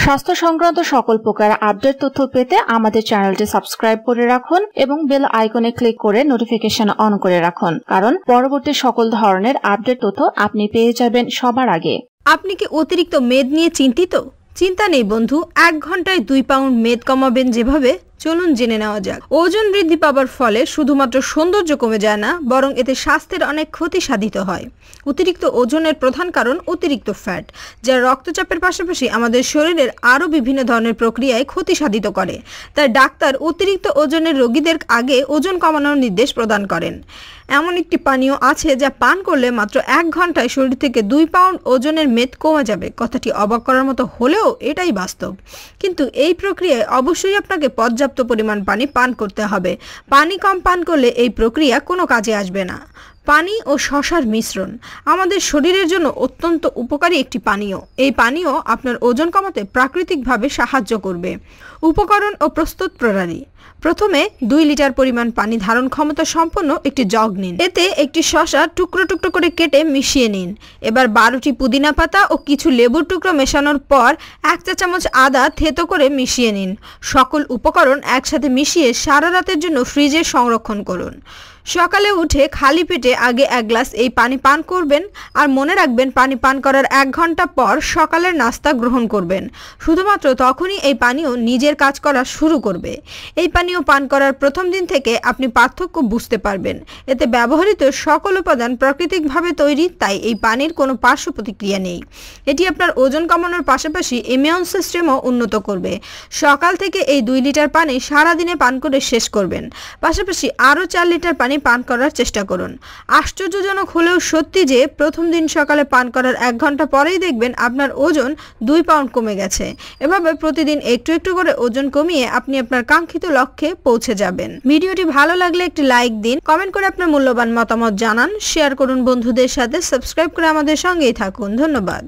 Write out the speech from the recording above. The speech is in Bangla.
স্বাস্থ্য সংক্রান্ত সকল প্রকার আপডেট তথ্য পেতে আমাদের চ্যানেলটি সাবস্ক্রাইব করে রাখুন এবং বেল আইকনে ক্লিক করে নোটিফিকেশন অন করে রাখুন, কারণ পরবর্তী সকল ধরনের আপডেট তথ্য আপনি পেয়ে যাবেন সবার আগে। আপনি কি অতিরিক্ত মেদ নিয়ে চিন্তিত? চিন্তা নেই বন্ধু, 1 ঘন্টায় 2 পাউন্ড মেদ কমাবেন যেভাবে, চলুন জেনে নেওয়া যাক। ওজন বৃদ্ধি পাবার ফলে শুধুমাত্র সৌন্দর্য কমে যায় না, বরং এতে স্বাস্থ্যের অনেক ক্ষতি সাধিত হয়। অতিরিক্ত ওজনের প্রধান কারণ অতিরিক্ত ফ্যাট, যা রক্তচাপের পাশাপাশি আমাদের শরীরের আরও বিভিন্ন ধরনের প্রক্রিয়ায় ক্ষতি সাধিত করে। তাই ডাক্তার অতিরিক্ত ওজনের রোগীদের আগে ওজন কমানোর নির্দেশ প্রদান করেন। এমন একটি পানীয় আছে যা পান করলে মাত্র 1 ঘন্টায় শরীর থেকে 2 পাউন্ড ওজনের মেদ কমে যাবে। কথাটি অবাক করার মতো হলেও এটাই বাস্তব। কিন্তু এই প্রক্রিয়ায় অবশ্যই আপনাকে পর্যাপ্ত পরিমাণ পানি পান করতে হবে। পানি কম পান করলে এই প্রক্রিয়া কোনো কাজে আসবে না। পানি ও শসার মিশ্রণ আমাদের শরীরের জন্য অত্যন্ত উপকারী একটি পানীয়। এই পানীয় আপনার ওজন কমাতে প্রাকৃতিকভাবে সাহায্য করবে। উপকরণ ও প্রস্তুত প্রণালী। প্রথমে 2 লিটার পরিমাণ পানি ধারণ ক্ষমতা সম্পন্ন একটি জগ নিন। এতে একটি শসা টুকরো টুকরো করে কেটে মিশিয়ে নিন। এবার 12টি পুদিনা পাতা ও কিছু লেবুর টুকরো মেশানোর পর 1 চা চামচ আদা থেতো করে মিশিয়ে নিন। সকল উপকরণ একসাথে মিশিয়ে সারা রাতের জন্য ফ্রিজে সংরক্ষণ করুন। সকালে উঠে খালি পেটে আগে 1 গ্লাস এই পানি পান করবেন, আর মনে রাখবেন পানি পান করার 1 ঘন্টা পর সকালের নাস্তা গ্রহণ করবেন। শুধুমাত্র তখনই এই পানীয় নিজের কাজ করা শুরু করবে। এই পানীয় পান করার প্রথম দিন থেকে আপনি পার্থক্য বুঝতে পারবেন। এতে ব্যবহৃত সকল উপাদান প্রাকৃতিকভাবে তৈরি, তাই এই পানির কোনো পার্শ্ব প্রতিক্রিয়া নেই। এটি আপনার ওজন কমানোর পাশাপাশি ইমিউন সিস্টেমও উন্নত করবে। সকাল থেকে এই 2 লিটার পানি সারাদিনে পান করে শেষ করবেন। পাশাপাশি আরও 4 লিটার পানি পান করার চেষ্টা করুন। আশ্চর্যজনক হলেও সত্যি যে প্রথম দিন সকালে পান করার 1 ঘন্টা পরেই দেখবেন আপনার ওজন 2 পাউন্ড কমে গেছে। এভাবে প্রতিদিন একটু একটু করে ওজন কমিয়ে আপনি আপনার কাঙ্ক্ষিত লক্ষ্যে পৌঁছে যাবেন। ভিডিওটি ভালো লাগলে একটি লাইক দিন, কমেন্ট করে আপনার মূল্যবান মতামত জানান, শেয়ার করুন বন্ধুদের সাথে, সাবস্ক্রাইব করে আমাদের সঙ্গেই থাকুন। ধন্যবাদ।